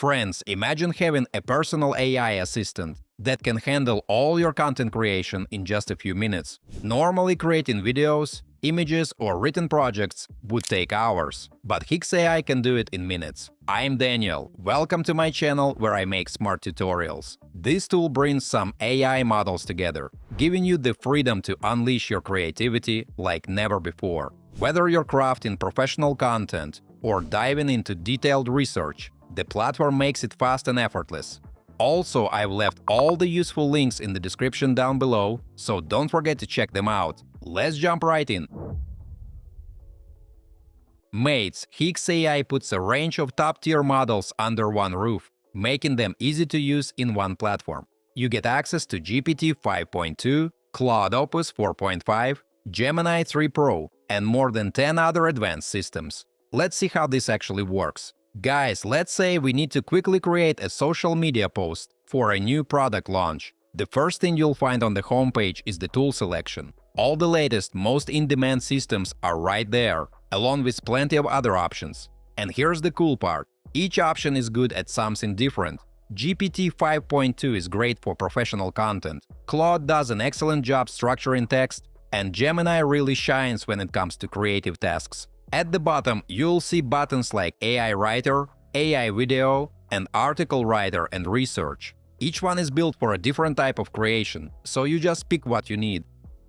Friends, imagine having a personal AI assistant that can handle all your content creation in just a few minutes. Normally, creating videos, images, or written projects would take hours, but HIX AI can do it in minutes. I'm Daniel. Welcome to my channel where I make smart tutorials. This tool brings some AI models together, giving you the freedom to unleash your creativity like never before. Whether you're crafting professional content or diving into detailed research, the platform makes it fast and effortless. Also, I've left all the useful links in the description down below, so don't forget to check them out. Let's jump right in. Mates, HIX AI puts a range of top-tier models under one roof, making them easy to use in one platform. You get access to GPT 5.2, Claude Opus 4.5, Gemini 3 Pro, and more than 10 other advanced systems. Let's see how this actually works. Guys, let's say we need to quickly create a social media post for a new product launch. The first thing you'll find on the homepage is the tool selection. All the latest, most in-demand systems are right there, along with plenty of other options. And here's the cool part. Each option is good at something different. GPT 5.2 is great for professional content, Claude does an excellent job structuring text, and Gemini really shines when it comes to creative tasks. At the bottom, you'll see buttons like AI Writer, AI Video, and Article Writer and Research. Each one is built for a different type of creation, so you just pick what you need.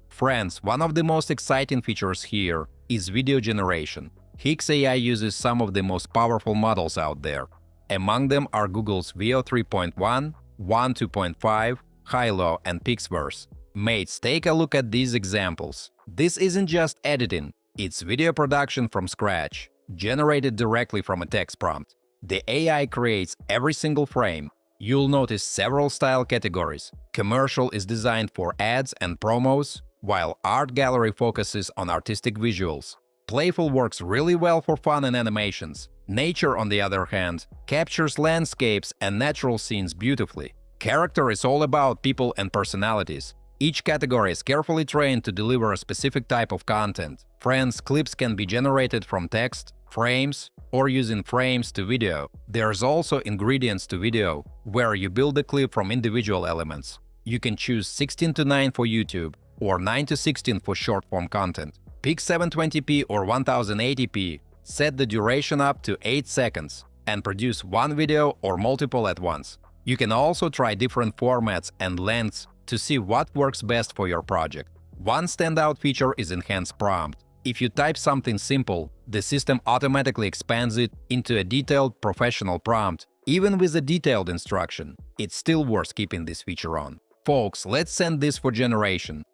Friends, one of the most exciting features here is video generation. HIX AI uses some of the most powerful models out there. Among them are Google's Veo 3.1, One 2.5, Hilo, and Pixverse. Mates, take a look at these examples. This isn't just editing. It's video production from scratch, generated directly from a text prompt. The AI creates every single frame. You'll notice several style categories. Commercial is designed for ads and promos, while art gallery focuses on artistic visuals. Playful works really well for fun and animations. Nature, on the other hand, captures landscapes and natural scenes beautifully. Character is all about people and personalities. Each category is carefully trained to deliver a specific type of content. Friends, clips can be generated from text, frames, or using frames to video. There's also ingredients to video, where you build a clip from individual elements. You can choose 16:9 for YouTube or 9:16 for short-form content. Pick 720p or 1080p, set the duration up to 8 seconds, and produce one video or multiple at once. You can also try different formats and lengths to see what works best for your project. One standout feature is Enhanced Prompt. If you type something simple, the system automatically expands it into a detailed professional prompt. Even with a detailed instruction, it's still worth keeping this feature on. Folks, let's send this for generation.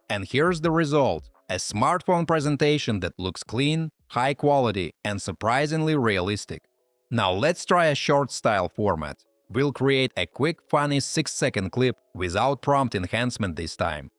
And here's the result. A smartphone presentation that looks clean, high quality, and surprisingly realistic. Now let's try a short style format. We'll create a quick, funny 6-second clip without prompt enhancement this time.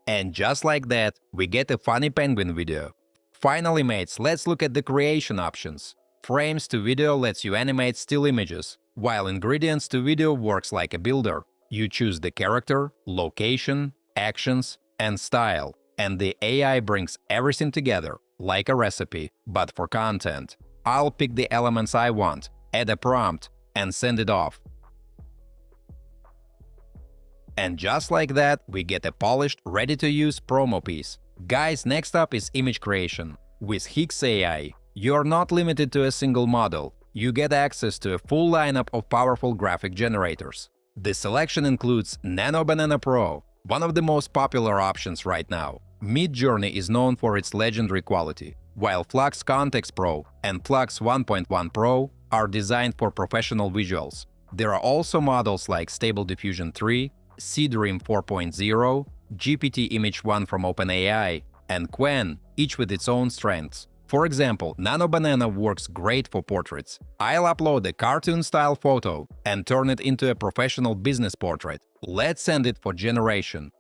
And just like that, we get a funny penguin video. Finally, mates, let's look at the creation options. Frames to video lets you animate still images, while ingredients to video works like a builder. You choose the character, location, actions, and style, and the AI brings everything together, like a recipe, but for content. I'll pick the elements I want, add a prompt, and send it off. And just like that, we get a polished, ready-to-use promo piece. Guys, next up is image creation. With HIX AI, you're not limited to a single model. You get access to a full lineup of powerful graphic generators. The selection includes Nano Banana Pro, one of the most popular options right now. Midjourney is known for its legendary quality, while Flux Context Pro and Flux 1.1 Pro are designed for professional visuals. There are also models like Stable Diffusion 3, Seedream 4.0, GPT Image 1 from OpenAI, and Qwen, each with its own strengths. For example, Nano Banana works great for portraits. I'll upload a cartoon-style photo and turn it into a professional business portrait. Let's send it for generation.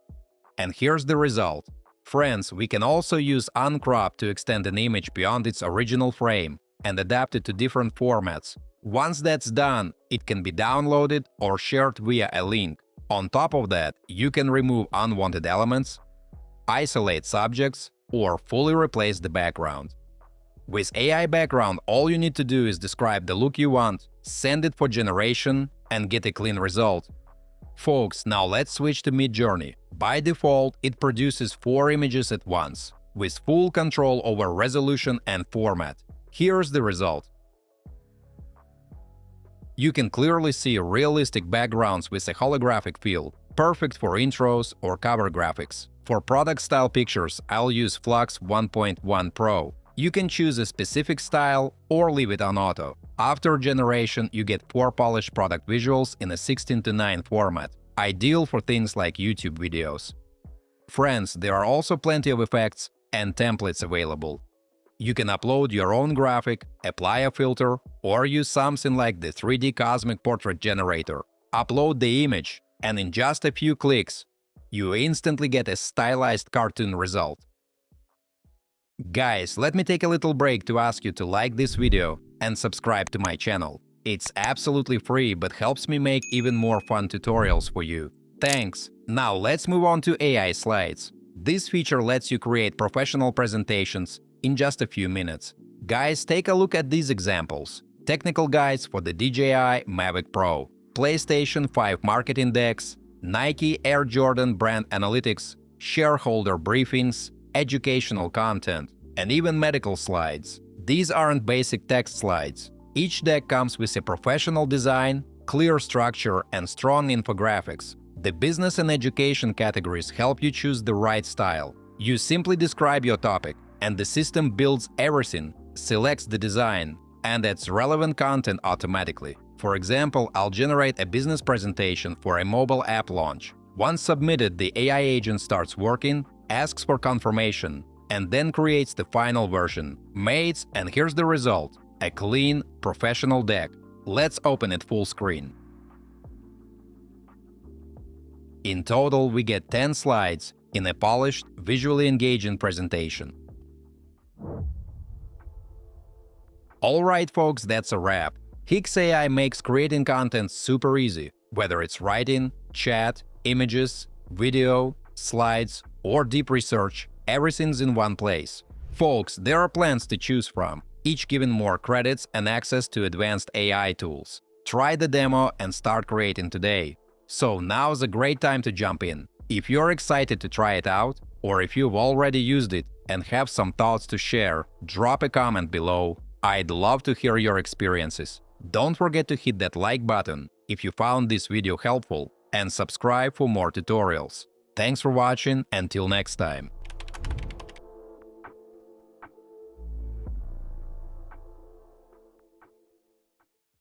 And here's the result. Friends, we can also use uncrop to extend an image beyond its original frame and adapt it to different formats. Once that's done, it can be downloaded or shared via a link. On top of that, you can remove unwanted elements, isolate subjects, or fully replace the background. With AI background, all you need to do is describe the look you want, send it for generation, and get a clean result. Folks, now let's switch to Midjourney. By default, it produces 4 images at once, with full control over resolution and format. Here's the result. You can clearly see realistic backgrounds with a holographic feel, perfect for intros or cover graphics. For product-style pictures, I'll use Flux 1.1 Pro. You can choose a specific style or leave it on auto. After generation, you get 4 polished product visuals in a 16:9 format, ideal for things like YouTube videos. Friends, there are also plenty of effects and templates available. You can upload your own graphic, apply a filter, or use something like the 3D Cosmic Portrait Generator. Upload the image, and in just a few clicks, you instantly get a stylized cartoon result. Guys, let me take a little break to ask you to like this video and subscribe to my channel. It's absolutely free, but helps me make even more fun tutorials for you. Thanks! Now let's move on to AI slides. This feature lets you create professional presentations in just a few minutes. Guys, take a look at these examples. Technical guides for the DJI Mavic Pro, PlayStation 5 market index, Nike Air Jordan brand analytics, shareholder briefings, educational content, and even medical slides. These aren't basic text slides. Each deck comes with a professional design, clear structure, and strong infographics. The business and education categories help you choose the right style. You simply describe your topic, and the system builds everything, selects the design, and adds relevant content automatically. For example, I'll generate a business presentation for a mobile app launch. Once submitted, the AI agent starts working, asks for confirmation, and then creates the final version. Mates, and here's the result: a clean, professional deck. Let's open it full screen. In total, we get 10 slides in a polished, visually engaging presentation. Alright folks, that's a wrap. hixai makes creating content super easy, whether it's writing, chat, images, video, slides, or deep research, everything's in one place. Folks, there are plans to choose from, each giving more credits and access to advanced AI tools. Try the demo and start creating today. So now's a great time to jump in. If you're excited to try it out, or if you've already used it and have some thoughts to share, drop a comment below. I'd love to hear your experiences. Don't forget to hit that like button if you found this video helpful, and subscribe for more tutorials. Thanks for watching, until next time.